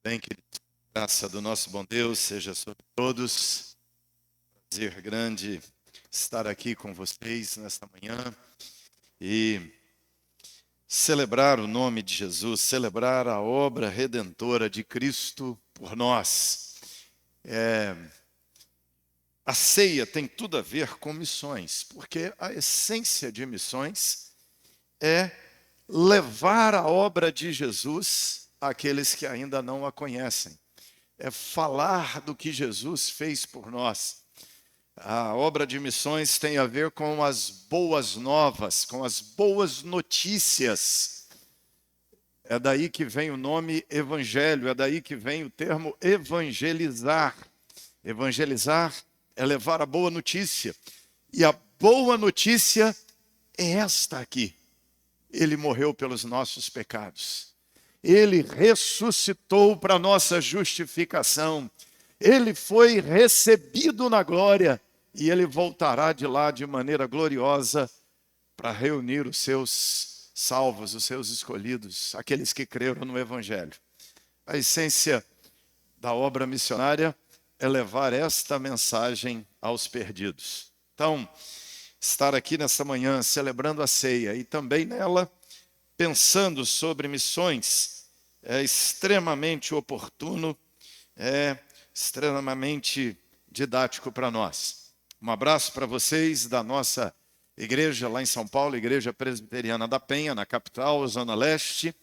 Bem, queridos, a graça do nosso bom Deus seja sobre todos. Prazer grande estar aqui com vocês nesta manhã e celebrar o nome de Jesus, celebrar a obra redentora de Cristo por nós. A ceia tem tudo a ver com missões, porque a essência de missões é levar a obra de Jesus àqueles que ainda não a conhecem. É falar do que Jesus fez por nós. A obra de missões tem a ver com as boas novas, com as boas notícias. É daí que vem o nome evangelho, é daí que vem o termo evangelizar. Evangelizar é levar a boa notícia. E a boa notícia é esta aqui. Ele morreu pelos nossos pecados. Ele ressuscitou para nossa justificação. Ele foi recebido na glória e ele voltará de lá de maneira gloriosa para reunir os seus salvos, os seus escolhidos, aqueles que creram no Evangelho. A essência da obra missionária é levar esta mensagem aos perdidos. Então, estar aqui nesta manhã celebrando a ceia e também nela pensando sobre missões é extremamente oportuno, é extremamente didático para nós. Um abraço para vocês da nossa igreja lá em São Paulo, Igreja Presbiteriana da Penha, na capital, Zona Leste,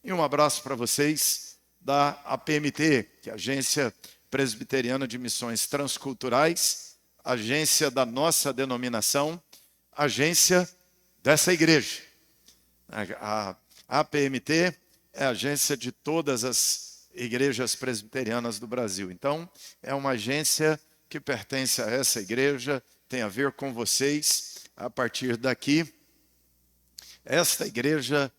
e um abraço para vocês da APMT, que é a Agência Presbiteriana de Missões Transculturais, agência da nossa denominação, agência dessa igreja. A APMT é a agência de todas as igrejas presbiterianas do Brasil. Então, é uma agência que pertence a essa igreja, tem a ver com vocês. A partir daqui, esta igreja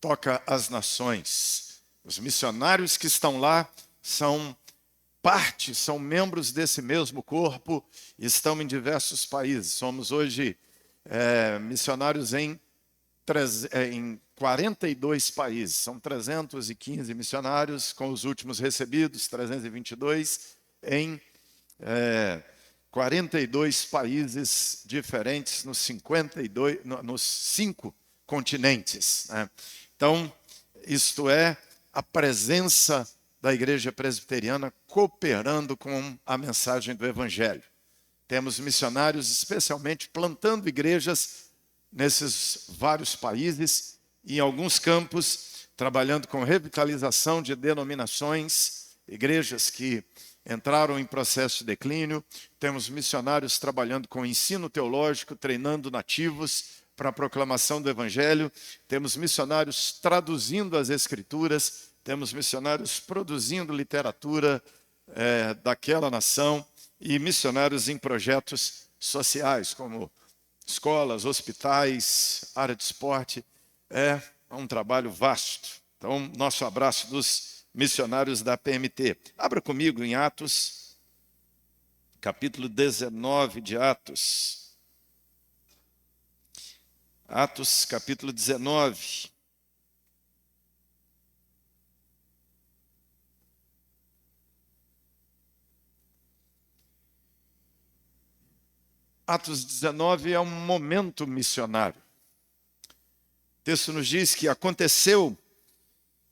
toca as nações. Os missionários que estão lá são parte, são membros desse mesmo corpo e estão em diversos países. Somos hoje missionários em 42 países, são 315 missionários, com os últimos recebidos, 322, em 42 países diferentes, nos 5 continentes. Né? Então, isto é a presença da Igreja Presbiteriana cooperando com a mensagem do Evangelho. Temos missionários especialmente plantando igrejas nesses vários países e em alguns campos, trabalhando com revitalização de denominações, igrejas que entraram em processo de declínio. Temos missionários trabalhando com ensino teológico, treinando nativos para a proclamação do Evangelho. Temos missionários traduzindo as Escrituras. Temos missionários produzindo literatura daquela nação e missionários em projetos sociais, como escolas, hospitais, área de esporte. É um trabalho vasto. Então, nosso abraço dos missionários da PMT. Abra comigo em Atos, capítulo 19 de Atos. Atos, capítulo 19. Atos 19 é um momento missionário. O texto nos diz que aconteceu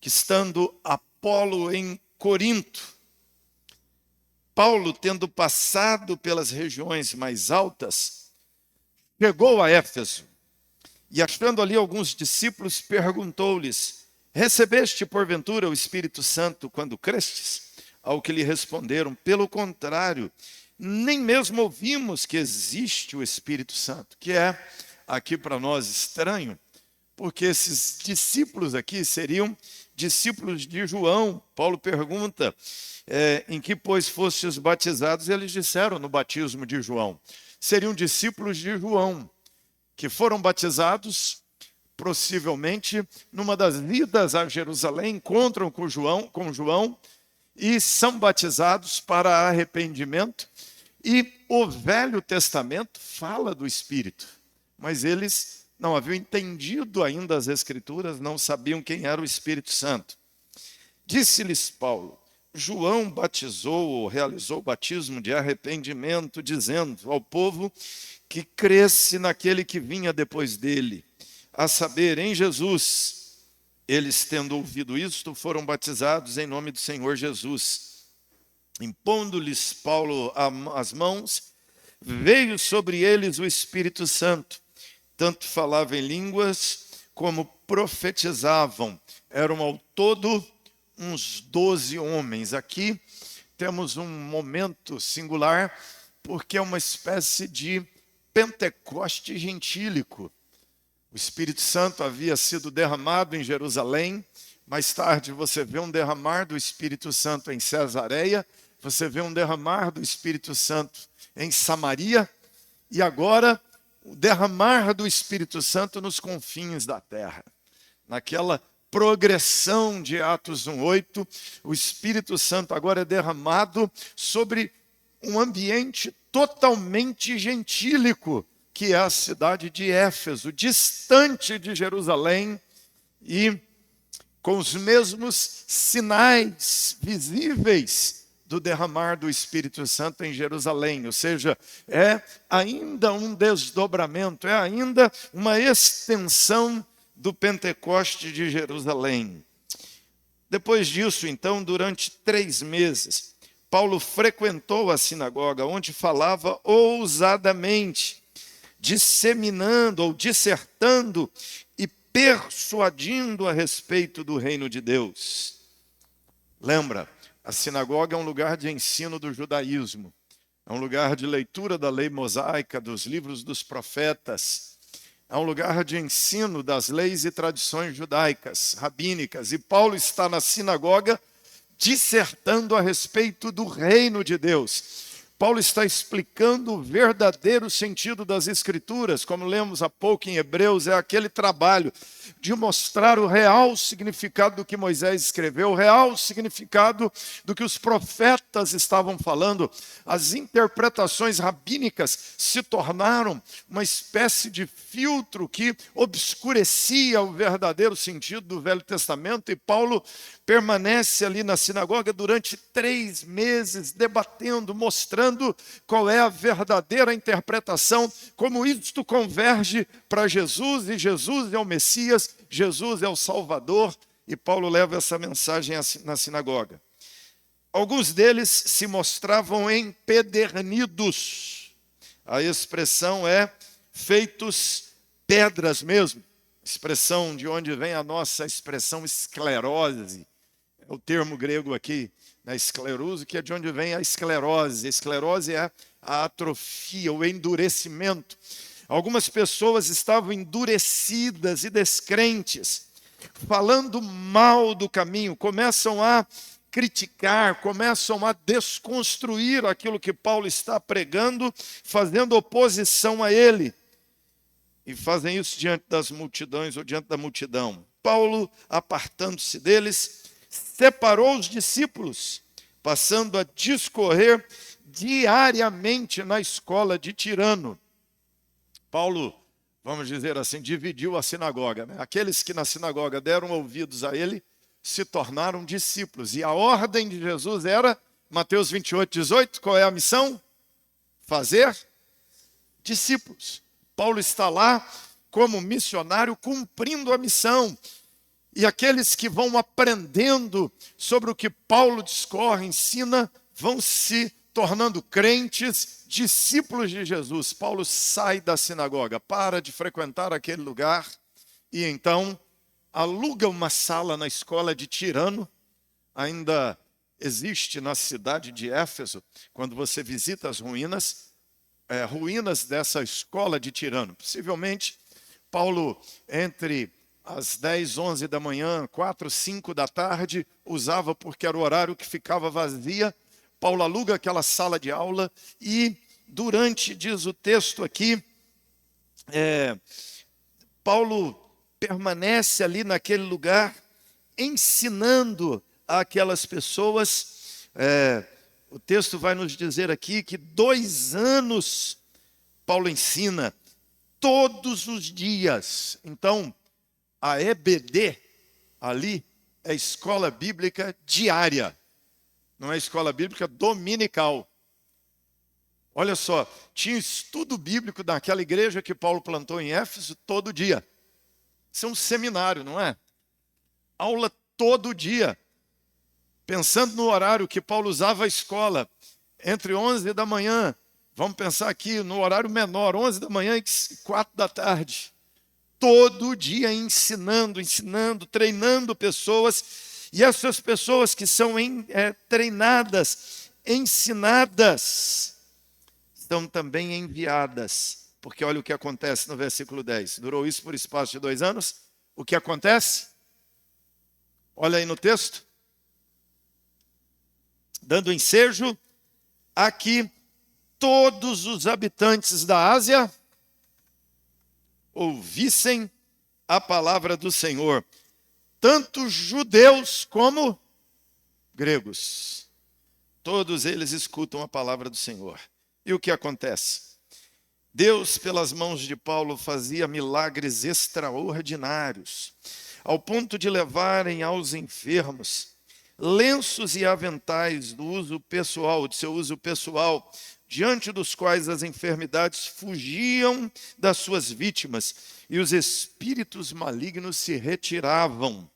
que, estando Apolo em Corinto, Paulo, tendo passado pelas regiões mais altas, chegou a Éfeso e, achando ali alguns discípulos, perguntou-lhes: recebeste porventura o Espírito Santo quando crestes? Ao que lhe responderam: pelo contrário, nem mesmo ouvimos que existe o Espírito Santo, que é aqui para nós estranho, porque esses discípulos aqui seriam discípulos de João. Paulo pergunta, em que, pois, fostes batizados? E eles disseram, no batismo de João. Seriam discípulos de João, que foram batizados, possivelmente, numa das idas a Jerusalém, encontram com João e são batizados para arrependimento. E o Velho Testamento fala do Espírito, mas eles não haviam entendido ainda as Escrituras, não sabiam quem era o Espírito Santo. Disse-lhes Paulo: João batizou ou realizou o batismo de arrependimento, dizendo ao povo que cresce naquele que vinha depois dele, a saber, em Jesus. Eles, tendo ouvido isto, foram batizados em nome do Senhor Jesus. Impondo-lhes Paulo as mãos, veio sobre eles o Espírito Santo. Tanto falavam em línguas como profetizavam. Eram ao todo uns 12 homens. Aqui temos um momento singular, porque é uma espécie de Pentecoste gentílico. O Espírito Santo havia sido derramado em Jerusalém. Mais tarde você vê um derramar do Espírito Santo em Cesareia. Você vê um derramar do Espírito Santo em Samaria. E agora, o derramar do Espírito Santo nos confins da terra. Naquela progressão de Atos 1:8, o Espírito Santo agora é derramado sobre um ambiente totalmente gentílico, que é a cidade de Éfeso, distante de Jerusalém, e com os mesmos sinais visíveis do derramar do Espírito Santo em Jerusalém. Ou seja, é ainda um desdobramento, é ainda uma extensão do Pentecoste de Jerusalém. Depois disso, então, durante 3 meses, Paulo frequentou a sinagoga, onde falava ousadamente, disseminando ou dissertando e persuadindo a respeito do reino de Deus. Lembra, a sinagoga é um lugar de ensino do judaísmo, é um lugar de leitura da lei mosaica, dos livros dos profetas, é um lugar de ensino das leis e tradições judaicas, rabínicas, e Paulo está na sinagoga dissertando a respeito do reino de Deus. Paulo está explicando o verdadeiro sentido das Escrituras, como lemos há pouco em Hebreus, é aquele trabalho de mostrar o real significado do que Moisés escreveu, o real significado do que os profetas estavam falando. As interpretações rabínicas se tornaram uma espécie de filtro que obscurecia o verdadeiro sentido do Velho Testamento, e Paulo permanece ali na sinagoga durante 3 meses, debatendo, mostrando qual é a verdadeira interpretação, como isto converge para Jesus, e Jesus é o Messias, Jesus é o Salvador, e Paulo leva essa mensagem na sinagoga. Alguns deles se mostravam empedernidos. A expressão é feitos pedras mesmo, expressão de onde vem a nossa expressão esclerose, é o termo grego aqui, na esclerose, que é de onde vem a esclerose. A esclerose é a atrofia, o endurecimento. Algumas pessoas estavam endurecidas e descrentes, falando mal do caminho, começam a criticar, começam a desconstruir aquilo que Paulo está pregando, fazendo oposição a ele. E fazem isso diante das multidões ou diante da multidão. Paulo, apartando-se deles, separou os discípulos, passando a discorrer diariamente na escola de Tirano. Paulo, vamos dizer assim, dividiu a sinagoga, né? Aqueles que na sinagoga deram ouvidos a ele se tornaram discípulos. E a ordem de Jesus era, Mateus 28:18, qual é a missão? Fazer discípulos. Paulo está lá como missionário cumprindo a missão. E aqueles que vão aprendendo sobre o que Paulo discorre, ensina, vão se tornando crentes, discípulos de Jesus. Paulo sai da sinagoga, para de frequentar aquele lugar e então aluga uma sala na escola de Tirano. Ainda existe na cidade de Éfeso, quando você visita as ruínas dessa escola de Tirano. Possivelmente, Paulo, entre às 10, 11 da manhã, 4, 5 da tarde, usava porque era o horário que ficava vazia. Paulo aluga aquela sala de aula e durante, diz o texto aqui, Paulo permanece ali naquele lugar, ensinando àquelas pessoas. O texto vai nos dizer aqui que 2 anos Paulo ensina, todos os dias. Então, a EBD ali é escola bíblica diária, não é escola bíblica dominical. Olha só, tinha estudo bíblico naquela igreja que Paulo plantou em Éfeso todo dia. Isso é um seminário, não é? Aula todo dia. Pensando no horário que Paulo usava a escola, entre 11 da manhã, vamos pensar aqui no horário menor, 11 da manhã e 4 da tarde. Todo dia ensinando, treinando pessoas. E essas pessoas que são treinadas, ensinadas, estão também enviadas. Porque olha o que acontece no versículo 10. Durou isso por espaço de 2 anos. O que acontece? Olha aí no texto. Dando ensejo a que todos os habitantes da Ásia ouvissem a palavra do Senhor, tanto judeus como gregos. Todos eles escutam a palavra do Senhor. E o que acontece? Deus, pelas mãos de Paulo, fazia milagres extraordinários, ao ponto de levarem aos enfermos lenços e aventais de seu uso pessoal, diante dos quais as enfermidades fugiam das suas vítimas e os espíritos malignos se retiravam.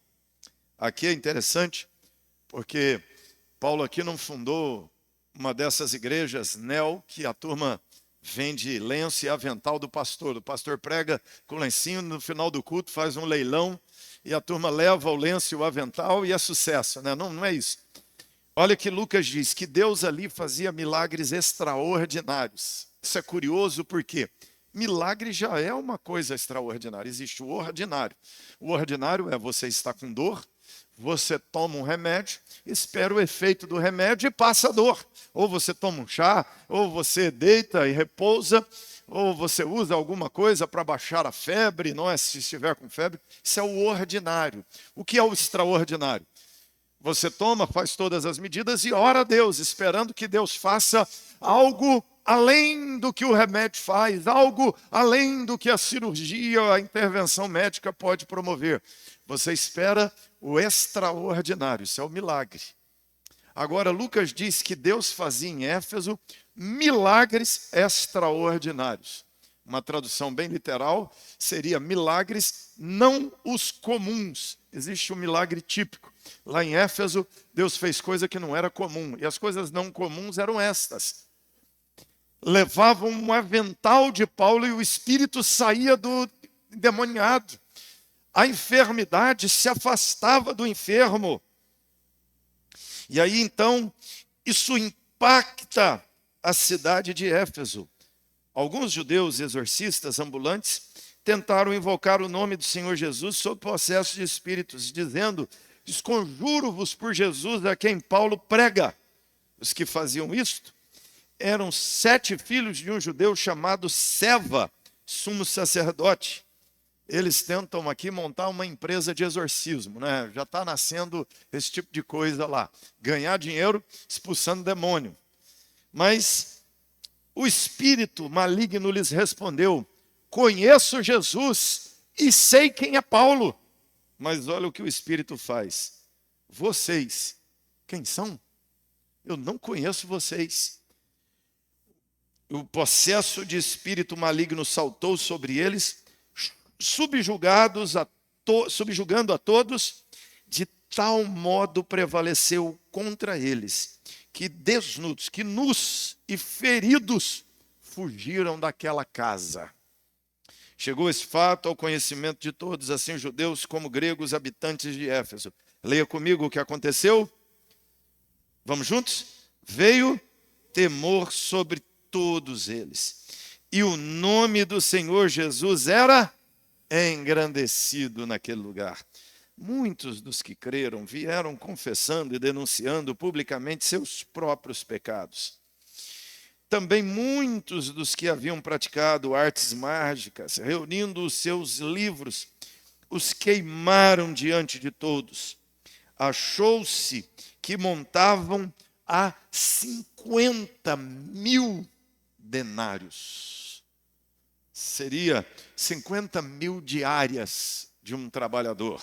Aqui é interessante, porque Paulo aqui não fundou uma dessas igrejas que a turma vende lenço e avental do pastor. O pastor prega com lencinho, no final do culto faz um leilão e a turma leva o lenço e o avental e é sucesso, né? Não é isso. Olha que Lucas diz que Deus ali fazia milagres extraordinários. Isso é curioso porque milagre já é uma coisa extraordinária. Existe o ordinário. O ordinário é você está com dor, você toma um remédio, espera o efeito do remédio e passa a dor. Ou você toma um chá, ou você deita e repousa, ou você usa alguma coisa para baixar a febre, não é? Se estiver com febre. Isso é o ordinário. O que é o extraordinário? Você toma, faz todas as medidas e ora a Deus, esperando que Deus faça algo além do que o remédio faz, algo além do que a cirurgia, a intervenção médica pode promover. Você espera o extraordinário, isso é o milagre. Agora, Lucas diz que Deus fazia em Éfeso milagres extraordinários. Uma tradução bem literal seria milagres não os comuns. Existe um milagre típico. Lá em Éfeso, Deus fez coisa que não era comum. E as coisas não comuns eram estas. Levavam um avental de Paulo e o espírito saía do endemoniado. A enfermidade se afastava do enfermo. E aí, então, isso impacta a cidade de Éfeso. Alguns judeus exorcistas ambulantes tentaram invocar o nome do Senhor Jesus sob possesso de espíritos, dizendo: esconjuro-vos por Jesus a quem Paulo prega. Os que faziam isto eram 7 filhos de um judeu chamado Seva, sumo sacerdote. Eles tentam aqui montar uma empresa de exorcismo, né? Já está nascendo esse tipo de coisa lá. Ganhar dinheiro expulsando demônio. Mas o espírito maligno lhes respondeu: conheço Jesus e sei quem é Paulo. Mas olha o que o espírito faz. Vocês, quem são? Eu não conheço vocês. O possesso de espírito maligno saltou sobre eles, subjugando a todos, de tal modo prevaleceu contra eles, que desnudos, que nus e feridos, fugiram daquela casa. Chegou esse fato ao conhecimento de todos, assim judeus como gregos, habitantes de Éfeso. Leia comigo o que aconteceu. Vamos juntos? Veio temor sobre todos eles, e o nome do Senhor Jesus era engrandecido naquele lugar. Muitos dos que creram vieram confessando e denunciando publicamente seus próprios pecados. Também muitos dos que haviam praticado artes mágicas, reunindo os seus livros, os queimaram diante de todos. Achou-se que montavam a 50.000 denários. Seria 50.000 diárias de um trabalhador.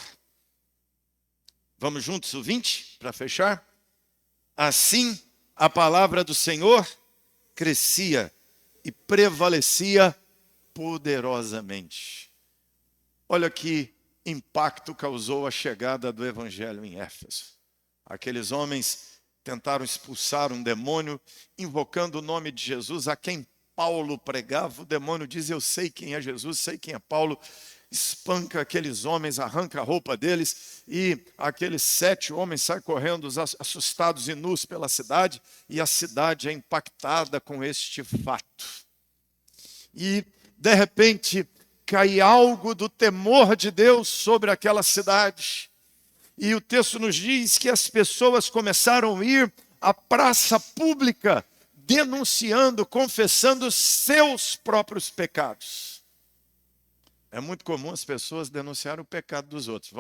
Vamos juntos, o 20, para fechar? Assim, a palavra do Senhor crescia e prevalecia poderosamente. Olha que impacto causou a chegada do evangelho em Éfeso. Aqueles homens tentaram expulsar um demônio, invocando o nome de Jesus, a quem Paulo pregava. O demônio diz: eu sei quem é Jesus, sei quem é Paulo. Espanca aqueles homens, arranca a roupa deles, e aqueles 7 homens saem correndo assustados e nus pela cidade, e a cidade é impactada com este fato. E, de repente, cai algo do temor de Deus sobre aquela cidade. E o texto nos diz que as pessoas começaram a ir à praça pública, denunciando, confessando seus próprios pecados. É muito comum as pessoas denunciarem o pecado dos outros.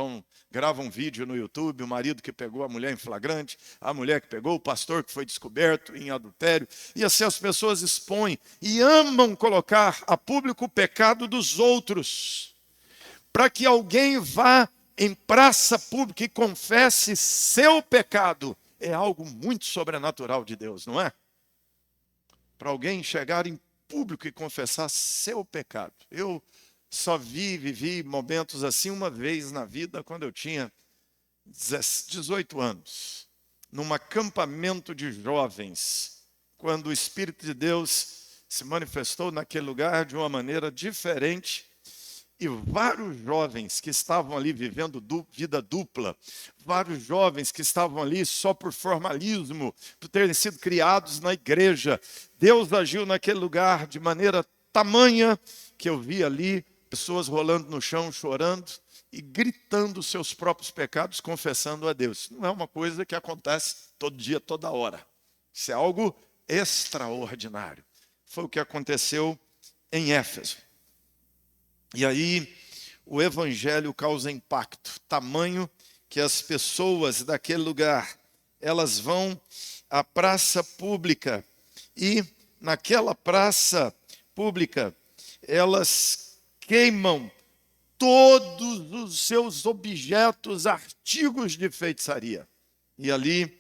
Gravam um vídeo no YouTube, o marido que pegou a mulher em flagrante, a mulher que pegou o pastor que foi descoberto em adultério. E assim as pessoas expõem e amam colocar a público o pecado dos outros, para que alguém vá em praça pública e confesse seu pecado. É algo muito sobrenatural de Deus, não é? Para alguém chegar em público e confessar seu pecado. Eu só vivi momentos assim uma vez na vida, quando eu tinha 18 anos, num acampamento de jovens, quando o Espírito de Deus se manifestou naquele lugar de uma maneira diferente, e vários jovens que estavam ali vivendo vida dupla, vários jovens que estavam ali só por formalismo, por terem sido criados na igreja, Deus agiu naquele lugar de maneira tamanha que eu vi ali pessoas rolando no chão, chorando e gritando seus próprios pecados, confessando a Deus. Não é uma coisa que acontece todo dia, toda hora. Isso é algo extraordinário. Foi o que aconteceu em Éfeso. E aí o evangelho causa impacto, tamanho que as pessoas daquele lugar, elas vão à praça pública e naquela praça pública elas queimam todos os seus objetos, artigos de feitiçaria. E ali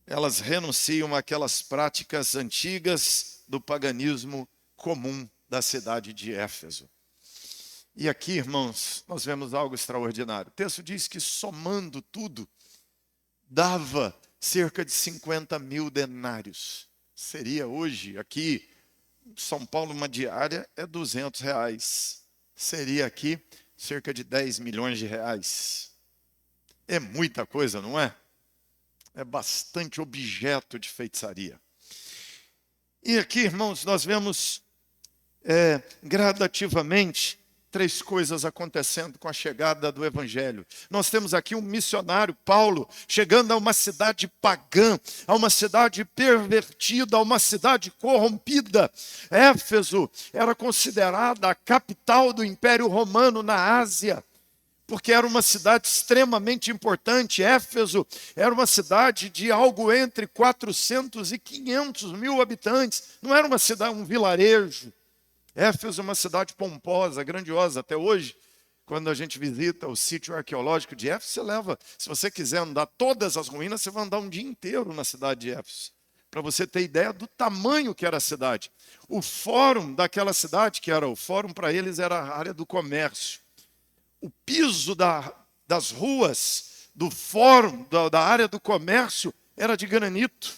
elas renunciam àquelas práticas antigas do paganismo comum da cidade de Éfeso. E aqui, irmãos, nós vemos algo extraordinário. O texto diz que somando tudo, dava cerca de 50 mil denários. Seria hoje, aqui, São Paulo, uma diária é R$200. Seria aqui cerca de 10 milhões de reais. É muita coisa, não é? É bastante objeto de feitiçaria. E aqui, irmãos, nós vemos gradativamente 3 coisas acontecendo com a chegada do evangelho. Nós temos aqui um missionário, Paulo, chegando a uma cidade pagã, a uma cidade pervertida, a uma cidade corrompida. Éfeso era considerada a capital do Império Romano na Ásia, porque era uma cidade extremamente importante. Éfeso era uma cidade de algo entre 400 e 500 mil habitantes. Não era uma cidade, um vilarejo. Éfeso é uma cidade pomposa, grandiosa. Até hoje, quando a gente visita o sítio arqueológico de Éfeso, se você quiser andar todas as ruínas, você vai andar um dia inteiro na cidade de Éfeso, para você ter ideia do tamanho que era a cidade. O fórum daquela cidade, que era o fórum para eles, era a área do comércio. O piso das ruas, do fórum, da área do comércio, era de granito.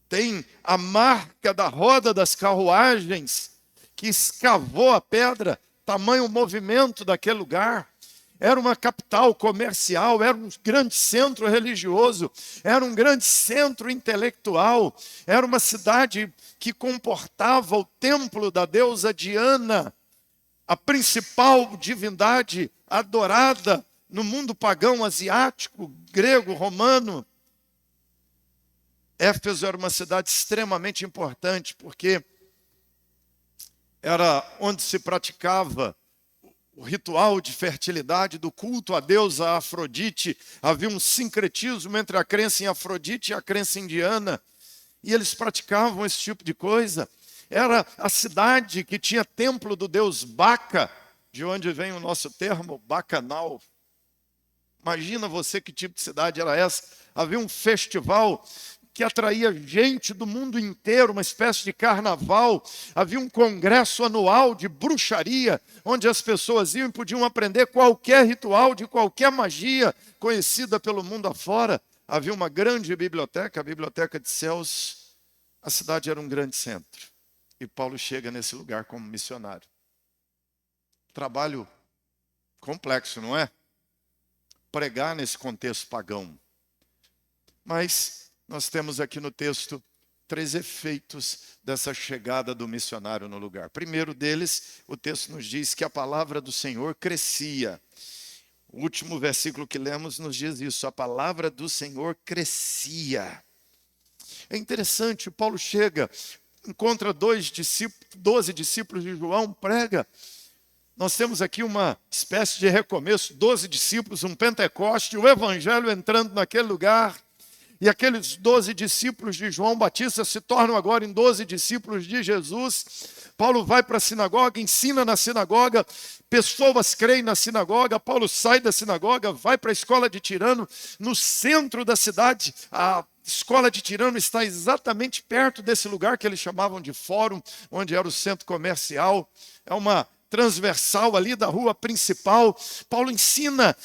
Tem a marca da roda das carruagens, que escavou a pedra, tamanho movimento daquele lugar. Era uma capital comercial, era um grande centro religioso, era um grande centro intelectual, era uma cidade que comportava o templo da deusa Diana, a principal divindade adorada no mundo pagão asiático, grego, romano. Éfeso era uma cidade extremamente importante, porque era onde se praticava o ritual de fertilidade, do culto à deusa Afrodite. Havia um sincretismo entre a crença em Afrodite e a crença indiana. E eles praticavam esse tipo de coisa. Era a cidade que tinha templo do deus Baca, de onde vem o nosso termo bacanal. Imagina você que tipo de cidade era essa. Havia um festival que atraía gente do mundo inteiro, uma espécie de carnaval. Havia um congresso anual de bruxaria, onde as pessoas iam e podiam aprender qualquer ritual de qualquer magia conhecida pelo mundo afora. Havia uma grande biblioteca, a Biblioteca de Céus. A cidade era um grande centro. E Paulo chega nesse lugar como missionário. Trabalho complexo, não é? Pregar nesse contexto pagão. Mas nós temos aqui no texto 3 efeitos dessa chegada do missionário no lugar. Primeiro deles, o texto nos diz que a palavra do Senhor crescia. O último versículo que lemos nos diz isso, a palavra do Senhor crescia. É interessante, Paulo chega, encontra 12 discípulos de João, prega. Nós temos aqui uma espécie de recomeço, 12 discípulos, um Pentecoste, o evangelho entrando naquele lugar. E aqueles 12 discípulos de João Batista se tornam agora em 12 discípulos de Jesus. Paulo vai para a sinagoga, ensina na sinagoga, pessoas creem na sinagoga. Paulo sai da sinagoga, vai para a escola de Tirano, no centro da cidade. A escola de Tirano está exatamente perto desse lugar que eles chamavam de fórum, onde era o centro comercial. É uma transversal ali da rua principal. Paulo ensina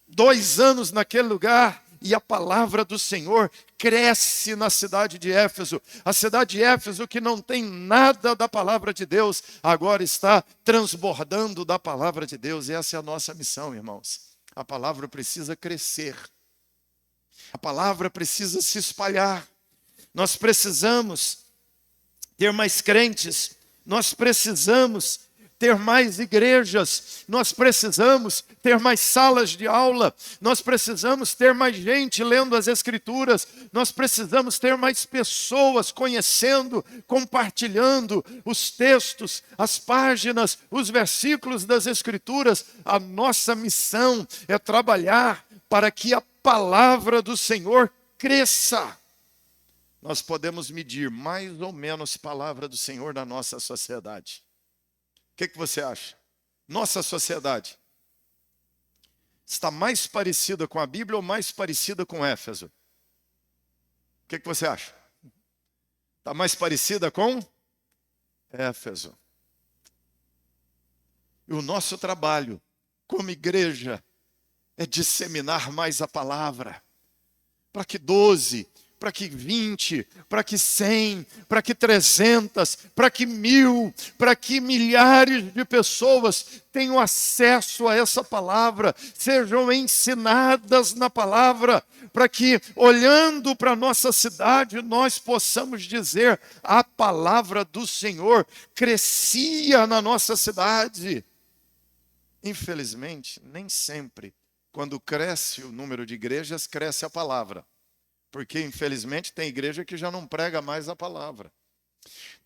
2 anos naquele lugar. E a palavra do Senhor cresce na cidade de Éfeso. A cidade de Éfeso, que não tem nada da palavra de Deus, agora está transbordando da palavra de Deus. E essa é a nossa missão, irmãos. A palavra precisa crescer. A palavra precisa se espalhar. Nós precisamos ter mais crentes. Nós precisamos ter mais igrejas, nós precisamos ter mais salas de aula, nós precisamos ter mais gente lendo as Escrituras, nós precisamos ter mais pessoas conhecendo, compartilhando os textos, as páginas, os versículos das Escrituras. A nossa missão é trabalhar para que a palavra do Senhor cresça. Nós podemos medir mais ou menos a palavra do Senhor na nossa sociedade. O que você acha? Nossa sociedade está mais parecida com a Bíblia ou mais parecida com Éfeso? O que você acha? Está mais parecida com Éfeso. E o nosso trabalho como igreja é disseminar mais a palavra, para que 12, para que 20, para que 100, para que 300, para que 1000, para que milhares de pessoas tenham acesso a essa palavra, sejam ensinadas na palavra, para que, olhando para a nossa cidade, nós possamos dizer: a palavra do Senhor crescia na nossa cidade. Infelizmente, nem sempre, quando cresce o número de igrejas, cresce a palavra. Porque, infelizmente, tem igreja que já não prega mais a palavra.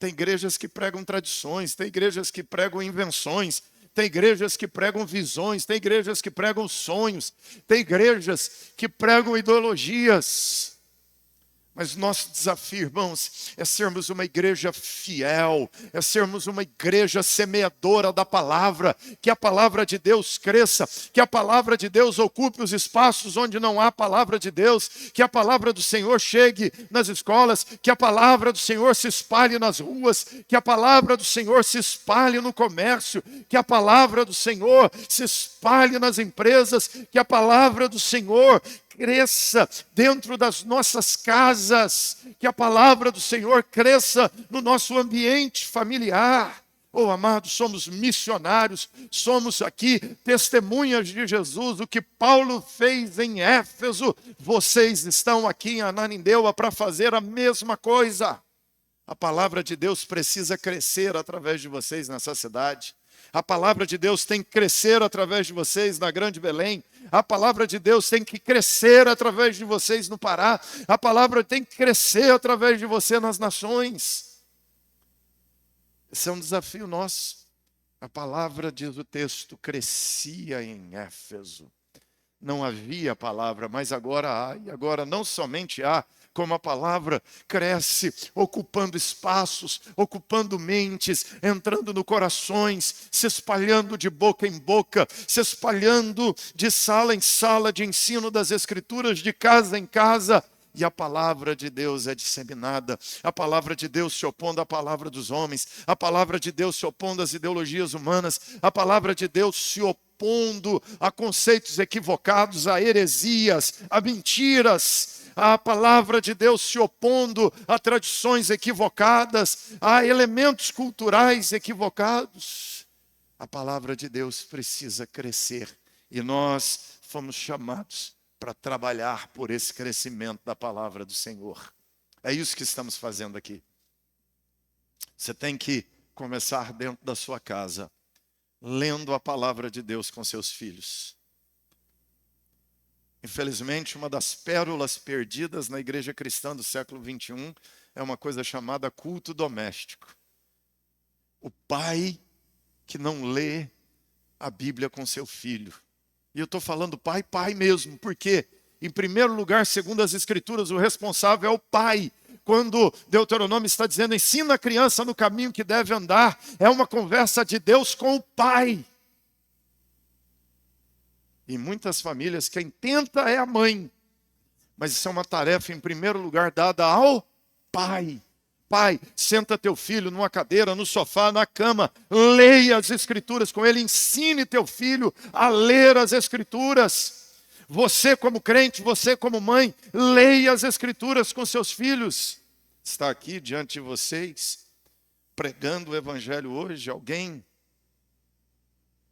Tem igrejas que pregam tradições, tem igrejas que pregam invenções, tem igrejas que pregam visões, tem igrejas que pregam sonhos, tem igrejas que pregam ideologias. Mas nosso desafio, irmãos, é sermos uma igreja fiel, é sermos uma igreja semeadora da palavra, que a palavra de Deus cresça, que a palavra de Deus ocupe os espaços onde não há palavra de Deus, que a palavra do Senhor chegue nas escolas, que a palavra do Senhor se espalhe nas ruas, que a palavra do Senhor se espalhe no comércio, que a palavra do Senhor se espalhe nas empresas, que a palavra do Senhor cresça dentro das nossas casas, que a palavra do Senhor cresça no nosso ambiente familiar. Oh, amados, somos missionários, somos aqui testemunhas de Jesus. O que Paulo fez em Éfeso, vocês estão aqui em Ananindeua para fazer a mesma coisa. A palavra de Deus precisa crescer através de vocês nessa cidade. A palavra de Deus tem que crescer através de vocês na Grande Belém. A palavra de Deus tem que crescer através de vocês no Pará. A palavra tem que crescer através de você nas nações. Esse é um desafio nosso. A palavra, diz o texto, crescia em Éfeso. não havia palavra, mas agora há. E agora não somente há, como a palavra cresce, ocupando espaços, ocupando mentes, entrando no corações, se espalhando de boca em boca, se espalhando de sala em sala de ensino das Escrituras, de casa em casa. E a palavra de Deus é disseminada, a palavra de Deus se opondo à palavra dos homens, a palavra de Deus se opondo às ideologias humanas, a palavra de Deus se opondo a conceitos equivocados, a heresias, a mentiras, a palavra de Deus se opondo a tradições equivocadas, a elementos culturais equivocados. A palavra de Deus precisa crescer e nós fomos chamados para trabalhar por esse crescimento da palavra do Senhor. É isso que estamos fazendo aqui. Você tem que começar dentro da sua casa, lendo a palavra de Deus com seus filhos. Infelizmente, uma das pérolas perdidas na igreja cristã do século 21 é uma coisa chamada culto doméstico. O pai que não lê a Bíblia com seu filho. E eu estou falando pai mesmo, porque, em primeiro lugar, segundo as Escrituras, o responsável é o pai. Quando Deuteronômio está dizendo, ensina a criança no caminho que deve andar, é uma conversa de Deus com o pai. Em muitas famílias, quem tenta é a mãe. Mas isso é uma tarefa, em primeiro lugar, dada ao pai. Pai, senta teu filho numa cadeira, no sofá, na cama, leia as Escrituras com ele, ensine teu filho a ler as Escrituras. Você como crente, você como mãe, leia as Escrituras com seus filhos. Está aqui diante de vocês, pregando o Evangelho hoje, alguém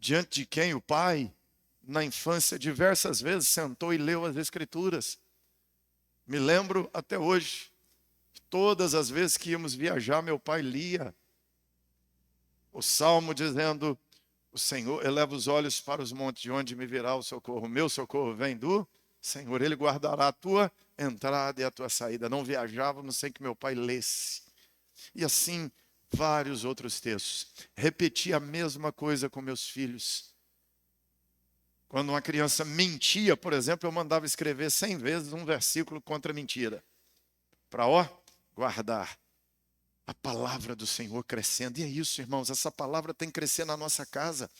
diante de quem o pai, na infância, diversas vezes sentou e leu as Escrituras. Me lembro até hoje, todas as vezes que íamos viajar, meu pai lia o Salmo dizendo, o Senhor eleva os olhos para os montes, de onde me virá o socorro. O meu socorro vem do Senhor, Ele guardará a tua entrada e a tua saída. Não viajávamos sem que meu pai lesse. E assim, vários outros textos. Repeti a mesma coisa com meus filhos. Quando uma criança mentia, por exemplo, eu mandava escrever 100 vezes um versículo contra a mentira. Para, guardar a palavra do Senhor crescendo. E é isso, irmãos, essa palavra tem que crescer na nossa casa.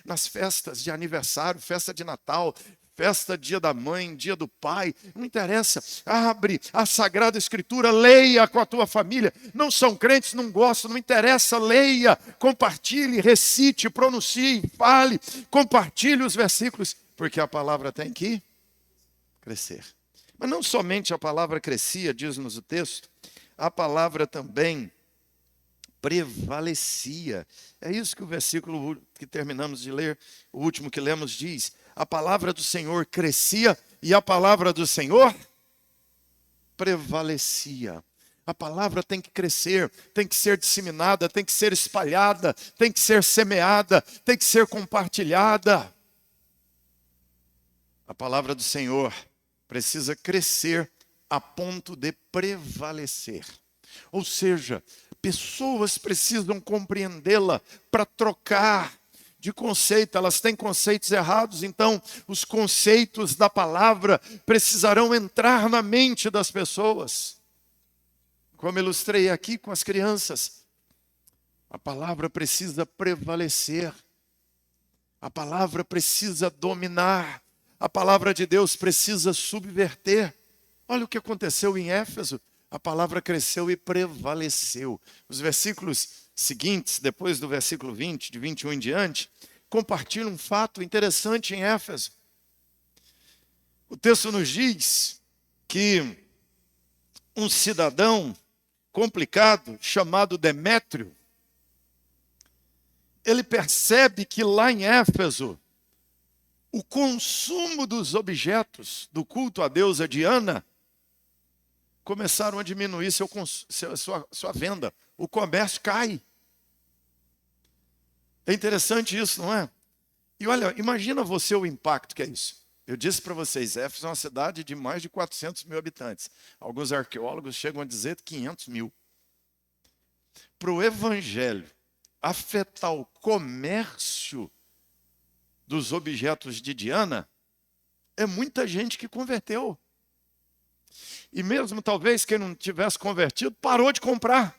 Nas festas de aniversário, festa de Natal, festa dia da mãe, dia do pai, não interessa. Abre a Sagrada Escritura, leia com a tua família. Não são crentes, não gostam, não interessa. Leia, compartilhe, recite, pronuncie, fale, compartilhe os versículos, porque a palavra tem que crescer. Mas não somente a palavra crescia, diz-nos o texto, a palavra também prevalecia. É isso que o versículo que terminamos de ler, o último que lemos, diz. A palavra do Senhor crescia e a palavra do Senhor prevalecia. A palavra tem que crescer, tem que ser disseminada, tem que ser espalhada, tem que ser semeada, tem que ser compartilhada. A palavra do Senhor precisa crescer a ponto de prevalecer. Ou seja, pessoas precisam compreendê-la para trocar de conceito. Elas têm conceitos errados, então os conceitos da palavra precisarão entrar na mente das pessoas. Como ilustrei aqui com as crianças, a palavra precisa prevalecer. A palavra precisa dominar. A palavra de Deus precisa subverter. Olha o que aconteceu em Éfeso. A palavra cresceu e prevaleceu. Os versículos seguintes, depois do versículo 20, de 21 em diante, compartilham um fato interessante em Éfeso. O texto nos diz que um cidadão complicado, chamado Demétrio, ele percebe que lá em Éfeso, o consumo dos objetos do culto à deusa Diana começaram a diminuir sua venda. O comércio cai. É interessante isso, não é? E olha, imagina você o impacto que é isso. Eu disse para vocês, Éfeso é uma cidade de mais de 400 mil habitantes. Alguns arqueólogos chegam a dizer 500 mil. Para o evangelho afetar o comércio dos objetos de Diana, é muita gente que converteu. E mesmo talvez quem não tivesse convertido, parou de comprar.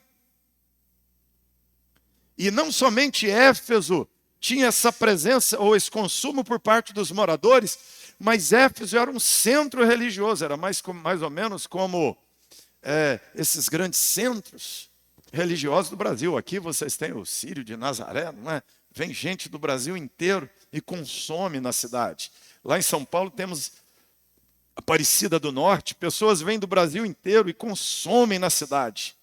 E não somente Éfeso tinha essa presença ou esse consumo por parte dos moradores, mas Éfeso era um centro religioso, era mais ou menos como esses grandes centros religiosos do Brasil. Aqui vocês têm o Círio de Nazaré, não é? Vem gente do Brasil inteiro e consome na cidade. Lá em São Paulo temos Aparecida do Norte, pessoas vêm do Brasil inteiro e consomem na cidade.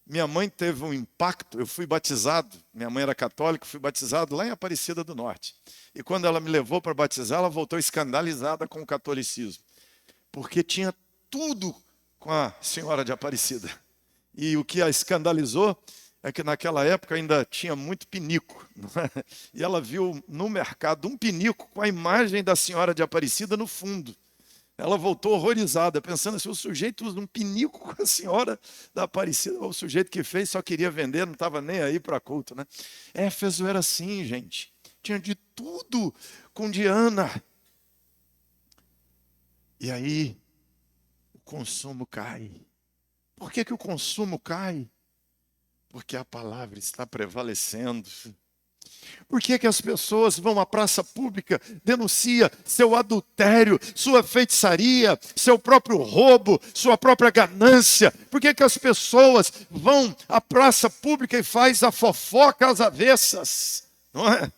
Minha mãe teve um impacto, eu fui batizado, minha mãe era católica, fui batizado lá em Aparecida do Norte. E quando ela me levou para batizar, ela voltou escandalizada com o catolicismo, porque tinha tudo com a Senhora de Aparecida. E o que a escandalizou é que naquela época ainda tinha muito pinico. Não é? E ela viu no mercado um pinico com a imagem da Senhora de Aparecida no fundo. Ela voltou horrorizada, pensando assim, o sujeito usa um pinico com a Senhora da Aparecida. O sujeito que fez só queria vender, não estava nem aí para culto, né? Éfeso era assim, gente. Tinha de tudo com Diana. E aí, o consumo cai. Por que o consumo cai? Porque a palavra está prevalecendo. Por que as pessoas vão à praça pública, denunciam seu adultério, sua feitiçaria, seu próprio roubo, sua própria ganância? Por que as pessoas vão à praça pública e faz a fofoca às avessas? Não é?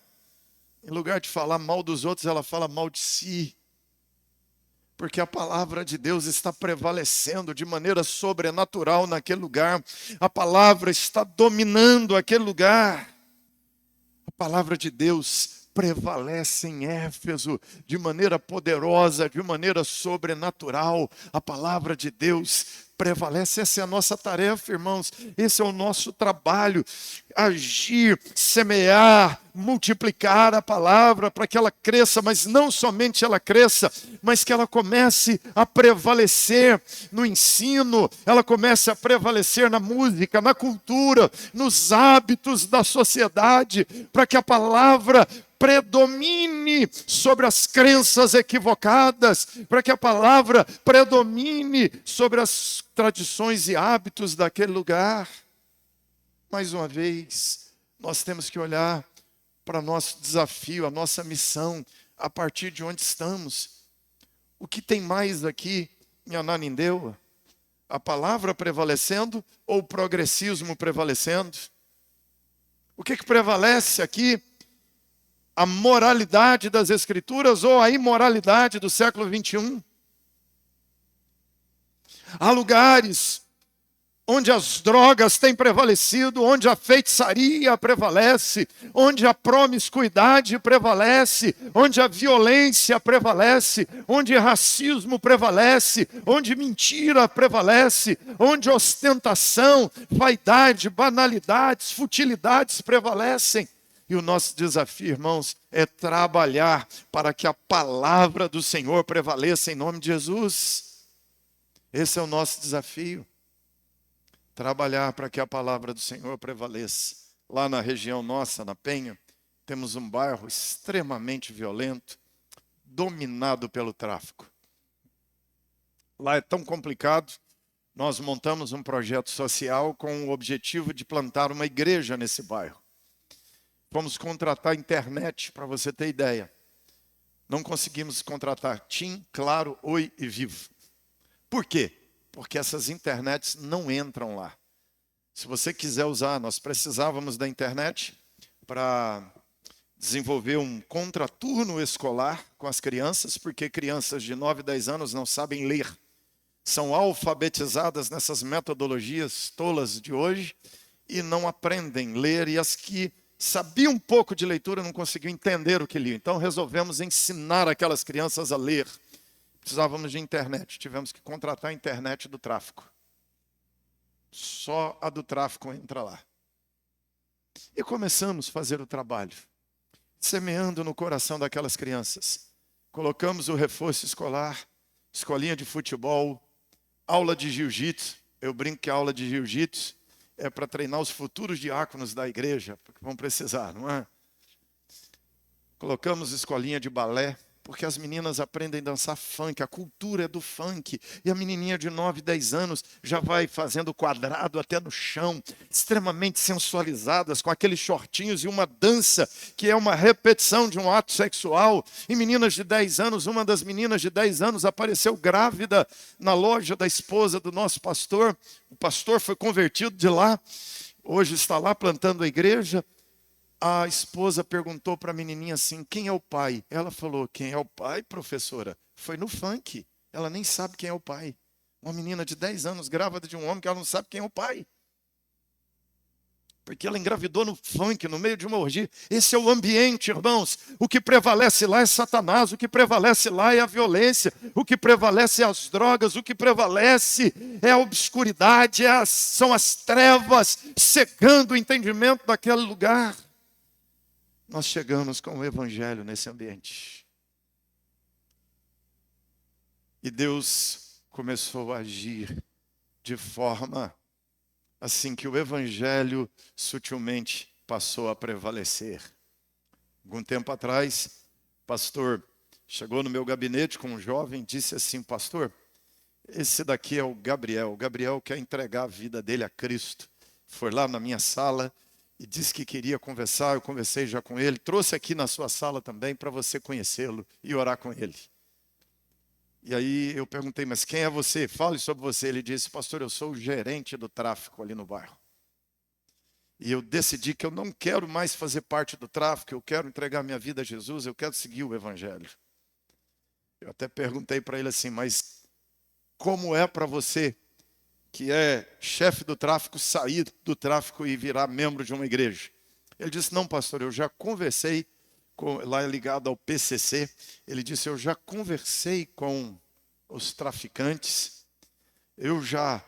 Em lugar de falar mal dos outros, ela fala mal de si. Porque a palavra de Deus está prevalecendo de maneira sobrenatural naquele lugar. A palavra está dominando aquele lugar. A palavra de Deus prevalece em Éfeso de maneira poderosa, de maneira sobrenatural. A palavra de Deus prevalece. Essa é a nossa tarefa, irmãos. Esse é o nosso trabalho. Agir, semear, multiplicar a palavra para que ela cresça, mas não somente ela cresça, mas que ela comece a prevalecer no ensino, ela comece a prevalecer na música, na cultura, nos hábitos da sociedade, para que a palavra predomine sobre as crenças equivocadas, para que a palavra predomine sobre as tradições e hábitos daquele lugar. Mais uma vez, nós temos que olhar para nosso desafio, a nossa missão, a partir de onde estamos. O que tem mais aqui em Ananindeua? A palavra prevalecendo ou o progressismo prevalecendo? O que prevalece aqui? A moralidade das Escrituras ou a imoralidade do século 21? Há lugares onde as drogas têm prevalecido, onde a feitiçaria prevalece, onde a promiscuidade prevalece, onde a violência prevalece, onde racismo prevalece, onde mentira prevalece, onde ostentação, vaidade, banalidades, futilidades prevalecem. E o nosso desafio, irmãos, é trabalhar para que a palavra do Senhor prevaleça em nome de Jesus. Esse é o nosso desafio. Trabalhar para que a palavra do Senhor prevaleça. Lá na região nossa, na Penha, temos um bairro extremamente violento, dominado pelo tráfico. Lá é tão complicado, nós montamos um projeto social com o objetivo de plantar uma igreja nesse bairro. Vamos contratar internet, para você ter ideia. Não conseguimos contratar TIM, Claro, Oi e Vivo. Por quê? Porque essas internets não entram lá. Se você quiser usar, nós precisávamos da internet para desenvolver um contraturno escolar com as crianças, porque crianças de 9 e 10 anos não sabem ler. São alfabetizadas nessas metodologias tolas de hoje e não aprendem a ler, e as que sabiam um pouco de leitura não conseguiam entender o que liam. Então resolvemos ensinar aquelas crianças a ler. Precisávamos de internet, tivemos que contratar a internet do tráfico. Só a do tráfico entra lá. E começamos a fazer o trabalho, semeando no coração daquelas crianças. Colocamos o reforço escolar, escolinha de futebol, aula de jiu-jitsu. Eu brinco que a aula de jiu-jitsu é para treinar os futuros diáconos da igreja, porque vão precisar, não é? Colocamos escolinha de balé, porque as meninas aprendem a dançar funk, a cultura é do funk. E a menininha de 9, 10 anos já vai fazendo quadrado até no chão, extremamente sensualizadas, com aqueles shortinhos e uma dança que é uma repetição de um ato sexual. E meninas de 10 anos, uma das meninas de 10 anos apareceu grávida na loja da esposa do nosso pastor. O pastor foi convertido de lá, hoje está lá plantando a igreja. A esposa perguntou para a menininha assim, quem é o pai? Ela falou, quem é o pai, professora? Foi no funk. Ela nem sabe quem é o pai. Uma menina de 10 anos grávida de um homem que ela não sabe quem é o pai. Porque ela engravidou no funk, no meio de uma orgia. Esse é o ambiente, irmãos. O que prevalece lá é Satanás, o que prevalece lá é a violência, o que prevalece é as drogas, o que prevalece é a obscuridade, são as trevas cegando o entendimento daquele lugar. Nós chegamos com o evangelho nesse ambiente. E Deus começou a agir de forma assim que o evangelho sutilmente passou a prevalecer. Algum tempo atrás, o pastor chegou no meu gabinete com um jovem e disse assim, pastor, esse daqui é o Gabriel. O Gabriel quer entregar a vida dele a Cristo. Foi lá na minha sala e disse que queria conversar, eu conversei já com ele, trouxe aqui na sua sala também para você conhecê-lo e orar com ele. E aí eu perguntei, mas quem é você? Fale sobre você. Ele disse, pastor, eu sou o gerente do tráfico ali no bairro. E eu decidi que eu não quero mais fazer parte do tráfico, eu quero entregar minha vida a Jesus, eu quero seguir o evangelho. Eu até perguntei para ele assim, mas como é para você, que é chefe do tráfico, sair do tráfico e virar membro de uma igreja? Ele disse, não, pastor, eu já conversei, lá ligado ao PCC, ele disse, eu já conversei com os traficantes, eu já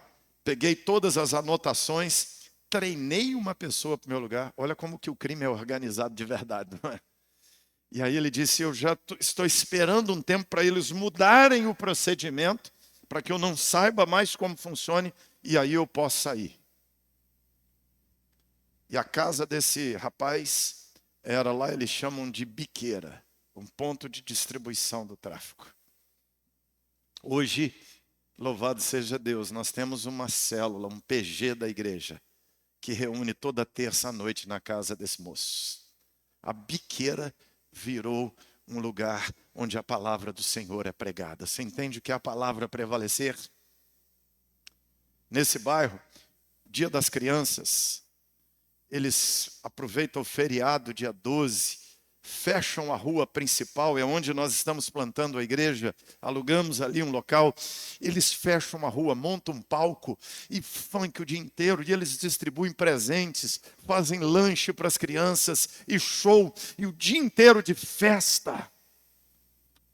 peguei todas as anotações, treinei uma pessoa para o meu lugar. Olha como que o crime é organizado de verdade, não é? E aí ele disse, eu já estou esperando um tempo para eles mudarem o procedimento, para que eu não saiba mais como funcione, e aí eu posso sair. E a casa desse rapaz era lá, eles chamam de biqueira, um ponto de distribuição do tráfico. Hoje, louvado seja Deus, nós temos uma célula, um PG da igreja, que reúne toda terça à noite na casa desse moço. A biqueira virou um lugar onde a palavra do Senhor é pregada. Você entende o que é a palavra prevalecer? Nesse bairro, Dia das Crianças, eles aproveitam o feriado, dia 12, fecham a rua principal, é onde nós estamos plantando a igreja, alugamos ali um local, eles fecham a rua, montam um palco e funk o dia inteiro, e eles distribuem presentes, fazem lanche para as crianças e show, e o dia inteiro de festa.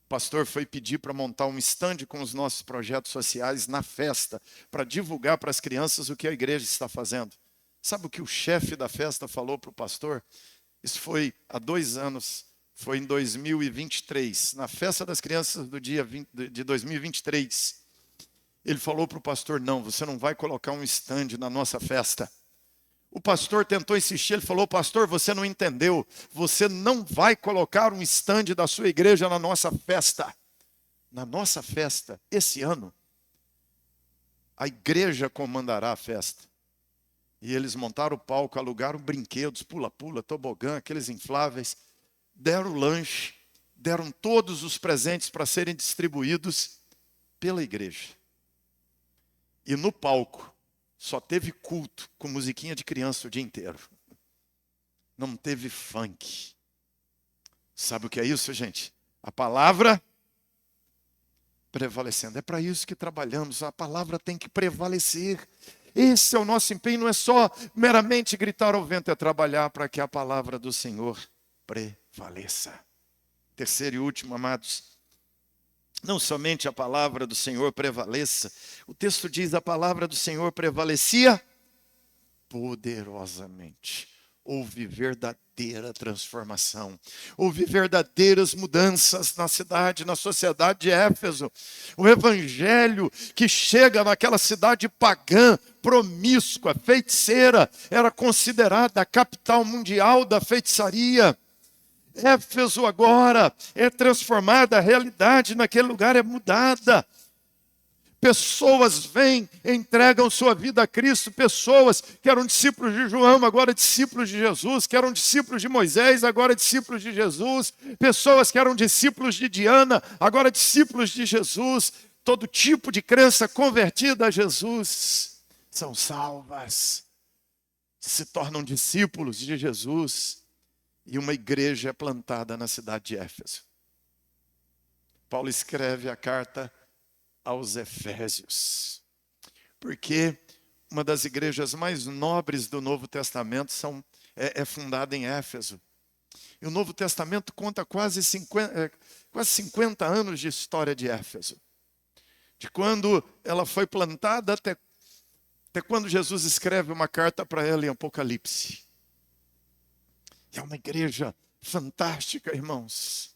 O pastor foi pedir para montar um stand com os nossos projetos sociais na festa, para divulgar para as crianças o que a igreja está fazendo. Sabe o que o chefe da festa falou para o pastor? Isso foi há 2 anos, foi em 2023, na festa das crianças do dia 20, de 2023. Ele falou para o pastor, não, você não vai colocar um stand na nossa festa. O pastor tentou insistir, ele falou, pastor, você não entendeu, você não vai colocar um stand da sua igreja na nossa festa. Na nossa festa, esse ano, a igreja comandará a festa. E eles montaram o palco, alugaram brinquedos, pula-pula, tobogã, aqueles infláveis, deram lanche, deram todos os presentes para serem distribuídos pela igreja. E no palco, só teve culto com musiquinha de criança o dia inteiro. Não teve funk. Sabe o que é isso, gente? A palavra prevalecendo. É para isso que trabalhamos. A palavra tem que prevalecer. Esse é o nosso empenho, não é só meramente gritar ao vento, é trabalhar para que a palavra do Senhor prevaleça. Terceiro e último, amados, não somente a palavra do Senhor prevaleça, o texto diz, a palavra do Senhor prevalecia poderosamente. Houve verdadeira transformação, houve verdadeiras mudanças na cidade, na sociedade de Éfeso. O evangelho que chega naquela cidade pagã, promíscua, feiticeira, era considerada a capital mundial da feitiçaria. Éfeso agora é transformada, a realidade naquele lugar é mudada. Pessoas vêm, entregam sua vida a Cristo, pessoas que eram discípulos de João, agora discípulos de Jesus, que eram discípulos de Moisés, agora discípulos de Jesus, pessoas que eram discípulos de Diana, agora discípulos de Jesus, todo tipo de crença convertida a Jesus, são salvas, se tornam discípulos de Jesus, e uma igreja é plantada na cidade de Éfeso. Paulo escreve a carta aos Efésios, porque uma das igrejas mais nobres do Novo Testamento é fundada em Éfeso. E o Novo Testamento conta quase 50 anos de história de Éfeso. De quando ela foi plantada até quando Jesus escreve uma carta para ela em Apocalipse. E é uma igreja fantástica, irmãos.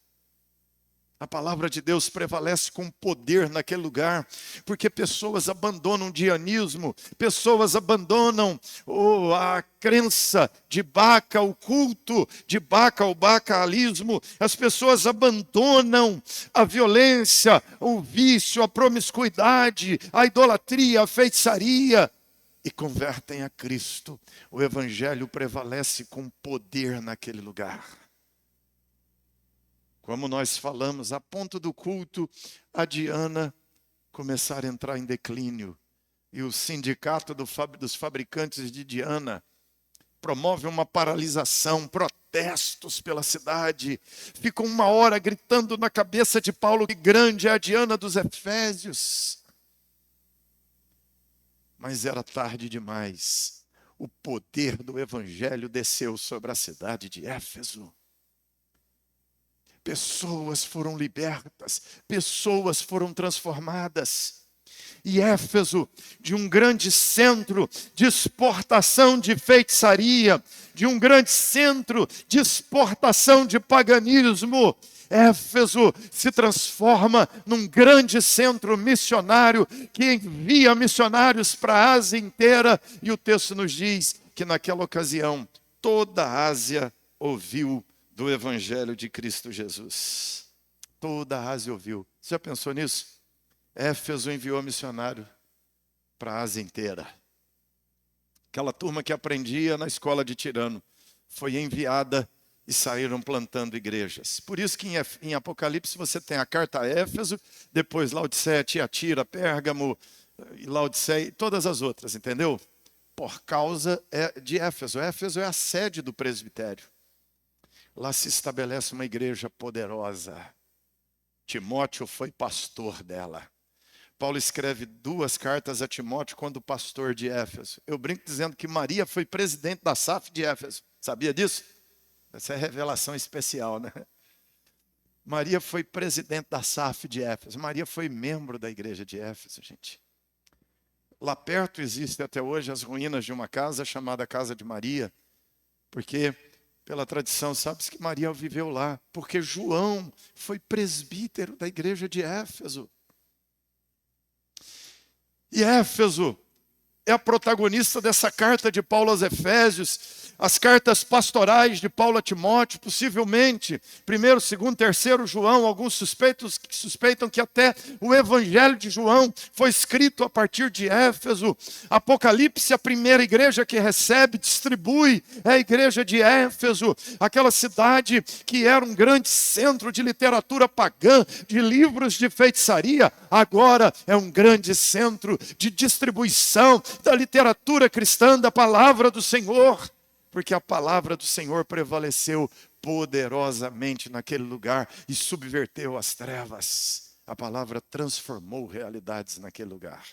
A palavra de Deus prevalece com poder naquele lugar, porque pessoas abandonam o dianismo, pessoas abandonam a crença de Baca, o culto de Baca, o bacaalismo, as pessoas abandonam a violência, o vício, a promiscuidade, a idolatria, a feitiçaria e convertem a Cristo. O evangelho prevalece com poder naquele lugar. Como nós falamos, a ponto do culto, a Diana começar a entrar em declínio. E o sindicato dos fabricantes de Diana promove uma paralisação, protestos pela cidade. Ficam uma hora gritando na cabeça de Paulo que grande é a Diana dos Efésios. Mas era tarde demais. O poder do evangelho desceu sobre a cidade de Éfeso. Pessoas foram libertas, pessoas foram transformadas. E Éfeso, de um grande centro de exportação de feitiçaria, de um grande centro de exportação de paganismo, Éfeso se transforma num grande centro missionário que envia missionários para a Ásia inteira. E o texto nos diz que naquela ocasião toda a Ásia ouviu do Evangelho de Cristo Jesus. Toda a Ásia ouviu. Você já pensou nisso? Éfeso enviou missionário para a Ásia inteira. Aquela turma que aprendia na escola de Tirano foi enviada e saíram plantando igrejas. Por isso que em Apocalipse você tem a carta a Éfeso, depois Laodiceia, Tiatira, Pérgamo, Laodiceia e todas as outras, entendeu? Por causa de Éfeso. Éfeso é a sede do presbitério. Lá se estabelece uma igreja poderosa. Timóteo foi pastor dela. Paulo escreve 2 cartas a Timóteo quando pastor de Éfeso. Eu brinco dizendo que Maria foi presidente da SAF de Éfeso. Sabia disso? Essa é revelação especial, né? Maria foi presidente da SAF de Éfeso. Maria foi membro da igreja de Éfeso, gente. Lá perto existem até hoje as ruínas de uma casa chamada Casa de Maria, porque pela tradição, sabe-se que Maria viveu lá, porque João foi presbítero da igreja de Éfeso. E Éfeso é a protagonista dessa carta de Paulo aos Efésios, as cartas pastorais de Paulo a Timóteo, possivelmente, 1º, 2º, 3º João, alguns suspeitam que até o Evangelho de João foi escrito a partir de Éfeso. Apocalipse, a primeira igreja que recebe, distribui, é a igreja de Éfeso, aquela cidade que era um grande centro de literatura pagã, de livros de feitiçaria, agora é um grande centro de distribuição da literatura cristã, da palavra do Senhor. Porque a palavra do Senhor prevaleceu poderosamente naquele lugar e subverteu as trevas. A palavra transformou realidades naquele lugar.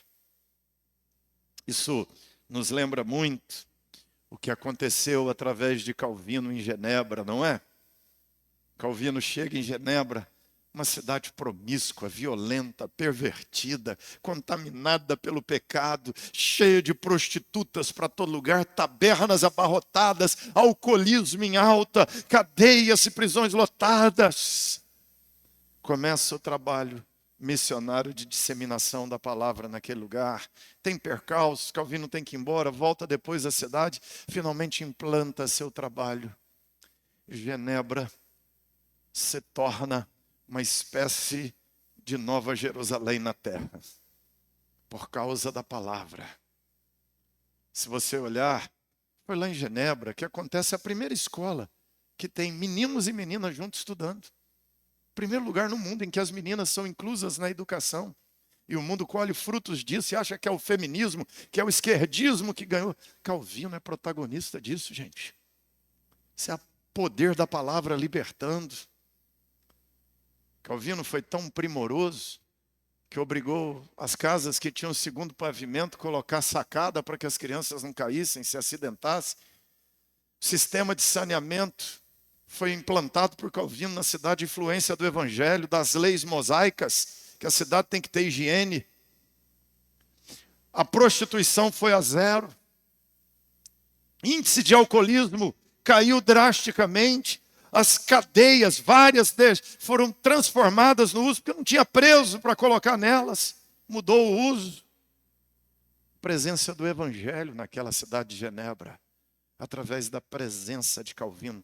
Isso nos lembra muito o que aconteceu através de Calvino em Genebra, não é? Calvino chega em Genebra, uma cidade promíscua, violenta, pervertida, contaminada pelo pecado, cheia de prostitutas para todo lugar, tabernas abarrotadas, alcoolismo em alta, cadeias e prisões lotadas. Começa o trabalho missionário de disseminação da palavra naquele lugar. Tem percalços, Calvino tem que ir embora, volta depois à cidade, finalmente implanta seu trabalho. Genebra se torna uma espécie de Nova Jerusalém na terra, por causa da palavra. Se você olhar, foi lá em Genebra que acontece a primeira escola que tem meninos e meninas juntos estudando. Primeiro lugar no mundo em que as meninas são inclusas na educação. E o mundo colhe frutos disso e acha que é o feminismo, que é o esquerdismo que ganhou. Calvino é protagonista disso, gente. Isso é o poder da palavra libertando. Calvino foi tão primoroso que obrigou as casas que tinham segundo pavimento a colocar sacada para que as crianças não caíssem, se acidentassem. O sistema de saneamento foi implantado por Calvino na cidade, influência do evangelho, das leis mosaicas, que a cidade tem que ter higiene. A prostituição foi a zero. Índice de alcoolismo caiu drasticamente. As cadeias, várias delas, foram transformadas no uso, porque não tinha preso para colocar nelas. Mudou o uso. Presença do evangelho naquela cidade de Genebra, através da presença de Calvino.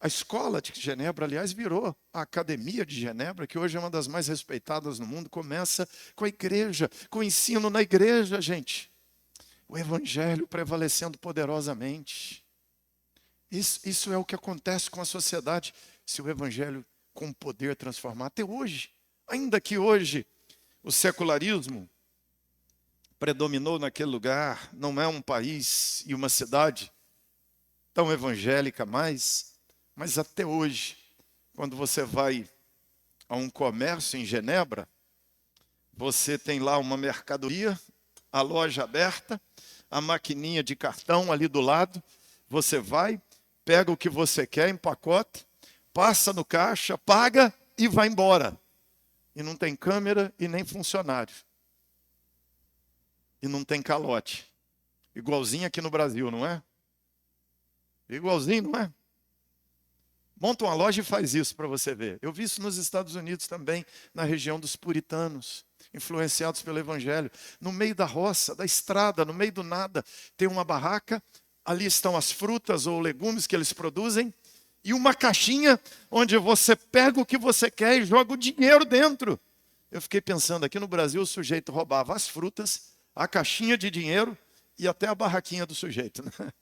A escola de Genebra, aliás, virou a Academia de Genebra, que hoje é uma das mais respeitadas no mundo. Começa com a igreja, com o ensino na igreja, gente. O evangelho prevalecendo poderosamente. Isso é o que acontece com a sociedade, se o evangelho com poder transformar. Até hoje, ainda que hoje o secularismo predominou naquele lugar, não é um país e uma cidade tão evangélica mais, mas até hoje, quando você vai a um comércio em Genebra, você tem lá uma mercadoria, a loja aberta, a maquininha de cartão ali do lado, você vai, pega o que você quer, empacota, passa no caixa, paga e vai embora. E não tem câmera e nem funcionário. E não tem calote. Igualzinho aqui no Brasil, não é? Igualzinho, não é? Monta uma loja e faz isso para você ver. Eu vi isso nos Estados Unidos também, na região dos puritanos, influenciados pelo evangelho. No meio da roça, da estrada, no meio do nada, tem uma barraca. Ali estão as frutas ou legumes que eles produzem e uma caixinha onde você pega o que você quer e joga o dinheiro dentro. Eu fiquei pensando, aqui no Brasil o sujeito roubava as frutas, a caixinha de dinheiro e até a barraquinha do sujeito, né?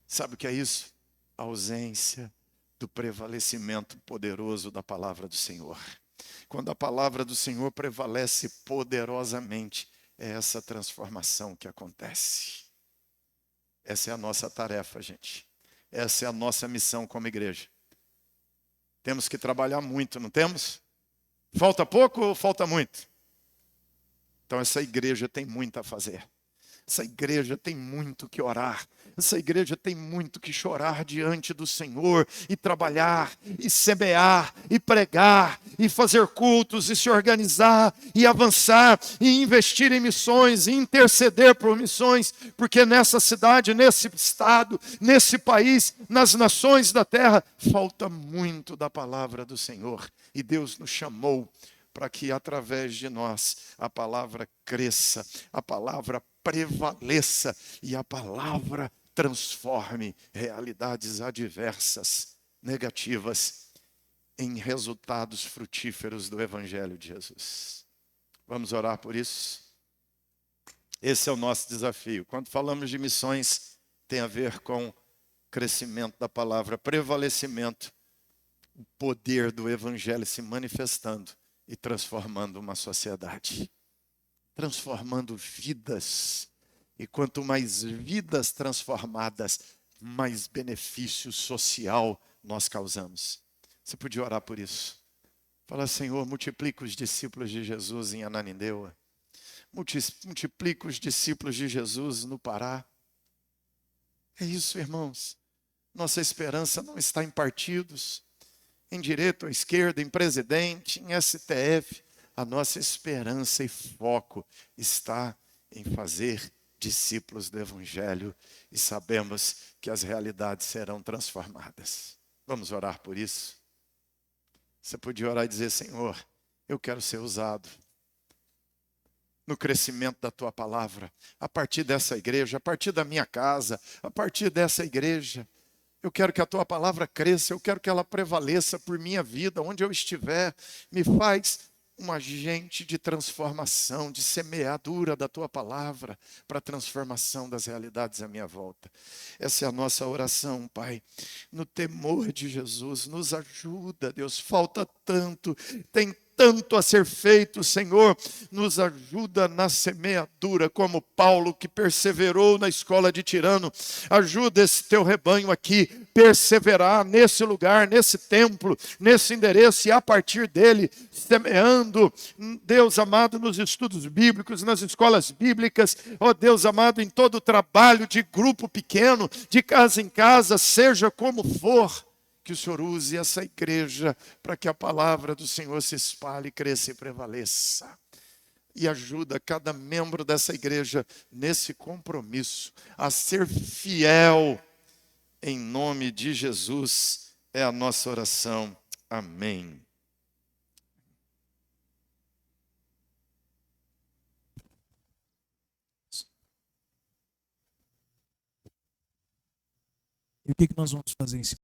Sabe o que é isso? A ausência do prevalecimento poderoso da palavra do Senhor. Quando a palavra do Senhor prevalece poderosamente, é essa transformação que acontece. Essa é a nossa tarefa, gente. Essa é a nossa missão como igreja. Temos que trabalhar muito, não temos? Falta pouco ou falta muito? Então essa igreja tem muito a fazer. Essa igreja tem muito que orar. Essa igreja tem muito que chorar diante do Senhor e trabalhar, e semear, e pregar, e fazer cultos, e se organizar, e avançar, e investir em missões, e interceder por missões, porque nessa cidade, nesse estado, nesse país, nas nações da terra, falta muito da palavra do Senhor. E Deus nos chamou para que através de nós a palavra cresça, a palavra prevaleça e a palavra transforme realidades adversas, negativas, em resultados frutíferos do Evangelho de Jesus. Vamos orar por isso? Esse é o nosso desafio. Quando falamos de missões, tem a ver com crescimento da palavra, prevalecimento, o poder do Evangelho se manifestando e transformando uma sociedade, transformando vidas. E quanto mais vidas transformadas, mais benefício social nós causamos. Você podia orar por isso. Fala, Senhor, multiplica os discípulos de Jesus em Ananindeua. Multiplica os discípulos de Jesus no Pará. É isso, irmãos. Nossa esperança não está em partidos, em direita ou esquerda, em presidente, em STF. A nossa esperança e foco está em fazer discípulos do Evangelho e sabemos que as realidades serão transformadas. Vamos orar por isso? Você podia orar e dizer, Senhor, eu quero ser usado no crescimento da Tua palavra, a partir dessa igreja, a partir da minha casa, a partir dessa igreja. Eu quero que a tua palavra cresça, eu quero que ela prevaleça por minha vida, onde eu estiver. Me faz um agente de transformação, de semeadura da tua palavra para a transformação das realidades à minha volta. Essa é a nossa oração, Pai. No temor de Jesus, nos ajuda, Deus. Falta tanto, tem tanto a ser feito, Senhor. Nos ajuda na semeadura, como Paulo que perseverou na escola de Tirano. Ajuda esse teu rebanho aqui, perseverar nesse lugar, nesse templo, nesse endereço e a partir dele, semeando, Deus amado, nos estudos bíblicos, nas escolas bíblicas, ó Deus amado, em todo o trabalho de grupo pequeno, de casa em casa, seja como for, que o Senhor use essa igreja para que a palavra do Senhor se espalhe, cresça e prevaleça. E ajuda cada membro dessa igreja nesse compromisso a ser fiel. Em nome de Jesus é a nossa oração. Amém. E o que nós vamos fazer em cima?